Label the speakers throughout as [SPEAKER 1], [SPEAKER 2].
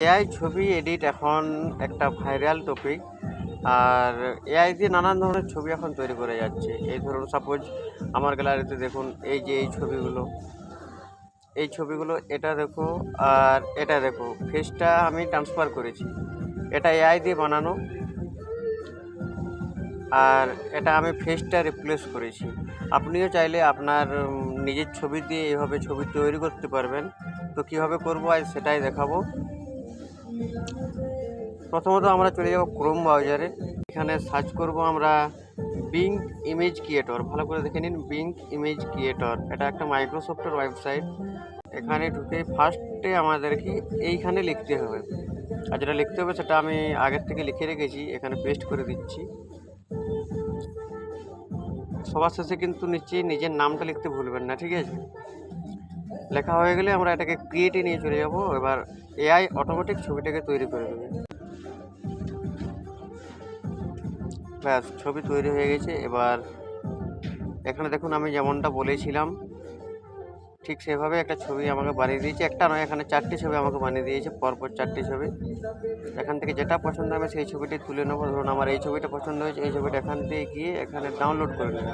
[SPEAKER 1] AI ছবি edit এখন একটা ভাইরাল টপিক। আর এআই দিয়ে নানান ধরনের ছবি এখন তৈরি করে যাচ্ছে। এই ধরুন সাপোজ আমার গ্যালারিতে দেখুন, এই যে এই ছবিগুলো এটা দেখো, আর এটা দেখো, ফেসটা আমি ট্রান্সফার করেছি, এটা এআই দিয়ে বানানো। আর এটা আমি ফেসটা রিপ্লেস করেছি। আপনিও চাইলে আপনার নিজের ছবি দিয়ে এইভাবে ছবি তৈরি করতে পারবেন। তো কীভাবে করবো আজ সেটাই দেখাবো। প্রথমত আমরা চলে যাব ক্রোম ব্রাউজারে। এখানে সার্চ করব আমরা বিং ইমেজ ক্রিয়েটর। ভালো করে দেখে নিন, বিং ইমেজ ক্রিয়েটর এটা একটা মাইক্রোসফটের ওয়েবসাইট। এখানে ঢুকে ফার্স্টে আমাদেরকে এইখানে লিখতে হবে, আর যেটা লিখতে হবে সেটা আমি আগের থেকে লিখে রেখেছি, এখানে পেস্ট করে দিচ্ছি। সবার শেষে কিন্তু নিচে নিজের নামটা লিখতে ভুলবেন না, ঠিক আছে? লেখা হয়ে গেলে আমরা এটাকে ক্রিয়েটে নিয়ে চলে যাব। এবার এআই অটোমেটিক ছবিটাকে তৈরি করে দেবে। ব্যাস, ছবি তৈরি হয়ে গেছে। এবার এখানে দেখুন, আমি যেমনটা বলেছিলাম ঠিক সেভাবে একটা ছবি আমাকে বানিয়ে দিয়েছে। একটা নয়, এখানে 4টি ছবি আমাকে বানিয়ে দিয়েছে, পরপর 4টি ছবি। এখান থেকে যেটা পছন্দ হবে সেই ছবিটি তুলে নেবো। ধরুন আমার এই ছবিটা পছন্দ হয়েছে, এই ছবিটা এখান থেকে গিয়ে এখানে ডাউনলোড করে নেব।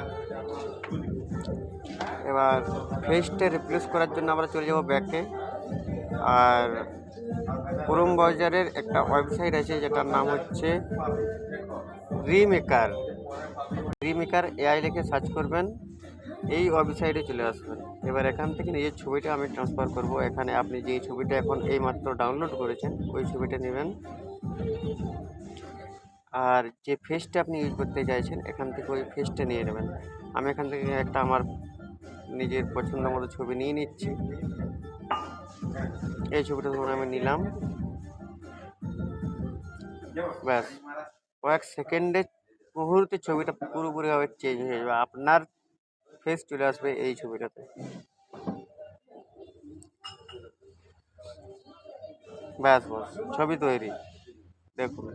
[SPEAKER 1] এবার ফেসটা রিপ্লেস করার জন্য আমরা চলে যাব ব্যাকে। আর ক্রোম ব্রাউজারের একটা ওয়েবসাইট আছে যেটার নাম হচ্ছে রিমেকার এআই লিখে সার্চ করবেন, এই ওয়েবসাইটে চলে আসবেন। এবার এখান থেকে নিজের ছবিটা আমি ট্রান্সফার করব। এখানে আপনি যে ছবিটা এখন এইমাত্র ডাউনলোড করেছেন ওই ছবিটা নেবেন, আর যে ফেসটা আপনি ইউজ করতে চাইছেন এখান থেকে ওই ফেসটা নিয়ে নেবেন। আমি এখান থেকে একটা আমার নিজের পছন্দ মতো ছবি নিয়ে নিচ্ছি। এই ছবিটা ধরুন আমি নিলাম। ব্যাস, কয়েক সেকেন্ডে মুহূর্তে ছবিটা পুরোপুরিভাবে চেঞ্জ হয়ে যাবে, আপনার ফেস চলে আসবে এই ছবিটাতে। ব্যাস বস, ছবি তৈরি। দেখুন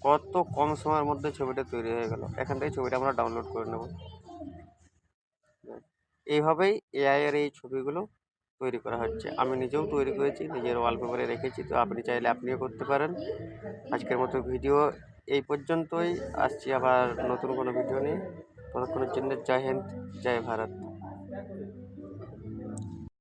[SPEAKER 1] কত কম সময়ের মধ্যে ছবিটা তৈরি হয়ে গেল। এখান থেকে ছবিটা আমরা ডাউনলোড করে নেব। এইভাবেই এআই এর এই ছবিগুলো তৈরি করা হচ্ছে। আমি নিজেও তৈরি করেছি, নিজের ওয়ালপেপারে রেখেছি। তো আপনি চাইলে আপনিও করতে পারেন। আজকের মতো ভিডিও এই পর্যন্তই। আসছি আবার নতুন কোনো ভিডিও নিয়ে। ততক্ষণের জন্য জয় হিন্দ, জয় ভারত।